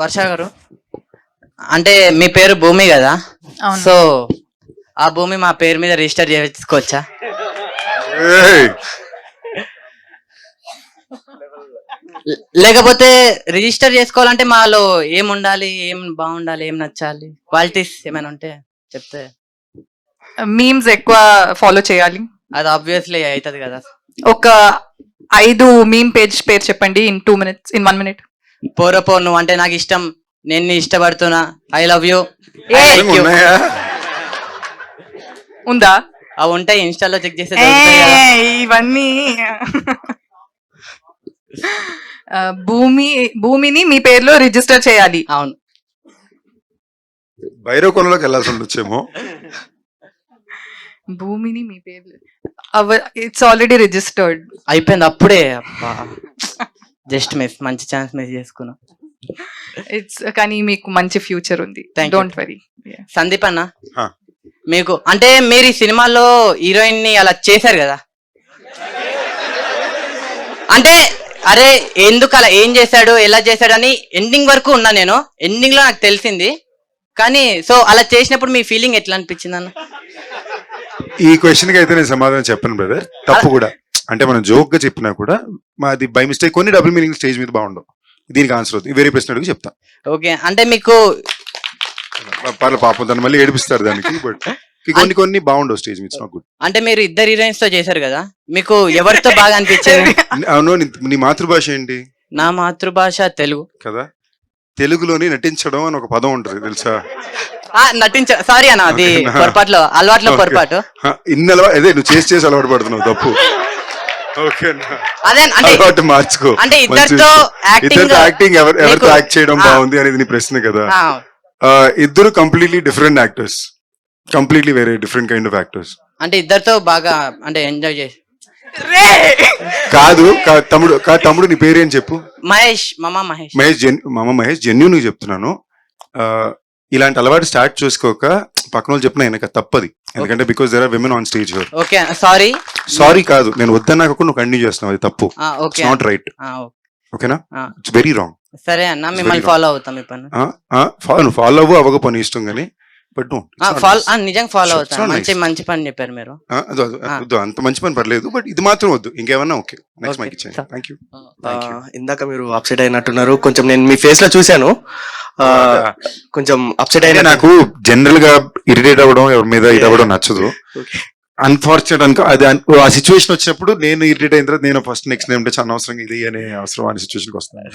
వర్ష గారు, అంటే మీ పేరు భూమి కదా, అవును. సో ఆ భూమి మా పేరు మీద రిజిస్టర్ చేసుకోవచ్చా? లేకపోతే రిజిస్టర్ చేసుకోవాలంటే మాలో ఏం ఉండాలి, ఏం బాగుండాలి, ఏం నచ్చాలి, క్వాలిటీస్ ఏమైనా ఉంటే చెప్తే. మీమ్స్ ఎక్కువ ఫాలో చేయాలి. అది ఆబ్వియస్లీ అవుతుంది కదా. ఒక 5 మీమ్ పేరు చెప్పండి ఇన్ 2 minutes, ఇన్ 1 minute. పోరపో నువ్వు అంటే నాకు ఇష్టం, నేను నీ ఇష్టపడుతున్నా, ఐ లవ్ యూ. ఉన్నాయా? ఉందా? అవి ఉంటాయి, ఇన్స్టాలో చెక్ చేస్తే దొరుకుతాయి కదా. ఇవన్నీ భూమిని మీ పేరులో రిజిస్టర్ చేయాలి. అవును. భైరవకొండలోకి వెళ్ళాల్సి ఉండొచ్చేమో. భూమిని మీ పేరు ఇట్స్ ఆల్రెడీ రిజిస్టర్డ్. అయిపోయింది అప్పుడే. జస్ట్ మిస్, మంచి ఛాన్స్ మిస్ చేసుకున్నా. ఇట్స్ కానీ మీకు మంచి ఫ్యూచర్ ఉంది. Thank you. Don't worry. Sandeep అన్న, హా. మీకు అంటే మీరు ఈ సినిమాలో హీరోయిన్ ని అలా చేశారు కదా, అంటే అరే ఎందుకు అలా, ఏం చేశాడు, ఎలా చేశాడు అని ఎండింగ్ వరకు ఉన్నా నేను. ఎండింగ్ లో నాకు తెలిసింది, కానీ సో అలా చేసినప్పుడు మీ ఫీలింగ్ ఎట్లా అనిపించింది అన్న? ఈ క్వశ్చన్ కి అయితే నేను సమాధానం చెప్పను బ్రదర్. తప్పు కూడా, అంటే మనం జోక్ గా చెప్పినా కూడా మాది బై మిస్టేక్. కొన్ని డబుల్ మీనింగ్ స్టేజ్ మీద బాగుండవు. దీనికి ఆన్సర్ అవుతుంది. వేరే ప్రశ్న అడుగు చెప్తా. ఓకే, అంటే మీకు పర్లేదు, పాపం దాన్ని మళ్ళీ ఏడిపిస్తారు దానికి. బట్ కొన్ని బాగుండవు స్టేజ్ మీద. గుడ్. అంటే మీరు ఇద్దరు హీరోయిన్స్ తో చేశారు కదా, మీకు ఎవరితో బాగా అనిపించింది? అవును. నీ మాతృభాష ఏంటి? నా మాతృభాష తెలుగు కదా. తెలుగులోని నటించడం అని ఒక పదం ఉంటుంది తెలుసా? సారీ అన్న, అది పొరపాట్లో, అలవాట్లో పొరపాటు. ఇన్ని అదే నువ్వు చేసి అలవాటు పడుతున్నావు. తప్పు. అదే అంటే అలవాటు మార్చుకో. అంటే ఇద్దరితో యాక్టింగ్ ఎవరితో యాక్ట్ చేయడం బాగుంది అనేది నీ ప్రశ్న కదా. ఇద్దరు కంప్లీట్లీ డిఫరెంట్ యాక్టర్స్, కంప్లీట్లీ వేరే డిఫరెంట్ కైండ్ ఆఫ్ యాక్టర్స్. అంటే ఇద్దరితో బాగా అంటే ఎంజాయ్ చేసి. కాదు తమ్ముడు నీ పేరు ఏం చెప్పు? మహేష్, మామ మహేష్. మహేష్ జెన్యూన్ గా చెప్తున్నాను. ఇలాంటి అలవాటు స్టార్ట్ చేసుకోక పక్కన వాళ్ళు చెప్పిన ఆయనక తప్పది. ఎందుకంటే because there are women on stage. Okay, sorry కాదు, నేను వద్దన్నాక నువ్వు కంటిన్యూ చేస్తున్నావు, అది తప్పు. It's not right. ఓకేనా? It's very wrong. సరే అన్న, మిమ్మల్ని ఫాలో అవుతాం. మీ పని ఫాలో అవ్వకపోనీ ఇష్టం కానీ, బట్ నిజంగా ఫాలో అవుతాం. మంచి పని చెప్పారు మీరు. అంత మంచి పని పర్లేదు, బట్ ఇది మాత్రం వద్దు. ఇంకేమన్నా ఓకే. నెక్స్ట్ మైక్ ఇచ్చేయండి. Thank you. ఇందాక మీరు అప్సెట్ అయినట్టున్నారు కొంచెం. నేను మీ ఫేస్ లో చూశాను, కొంచెం అప్సెట్ అయినా. నాకు జనరల్ గా ఇరిటేట్ అవ్వడం, ఎవరి మీద ఇది అవ్వడం నచ్చదు. అన్ఫార్చునేట్ అనుకో, అది ఆ సిచ్యువేషన్ వచ్చినప్పుడు నేను ఇరిటేట్ అయిన తర్వాత నేను ఫస్ట్ నెక్స్ట్ ఏమిటో అనవసరంగా ఇది అనే అవసరం అనే సిచ్యువేషన్కి వస్తాను.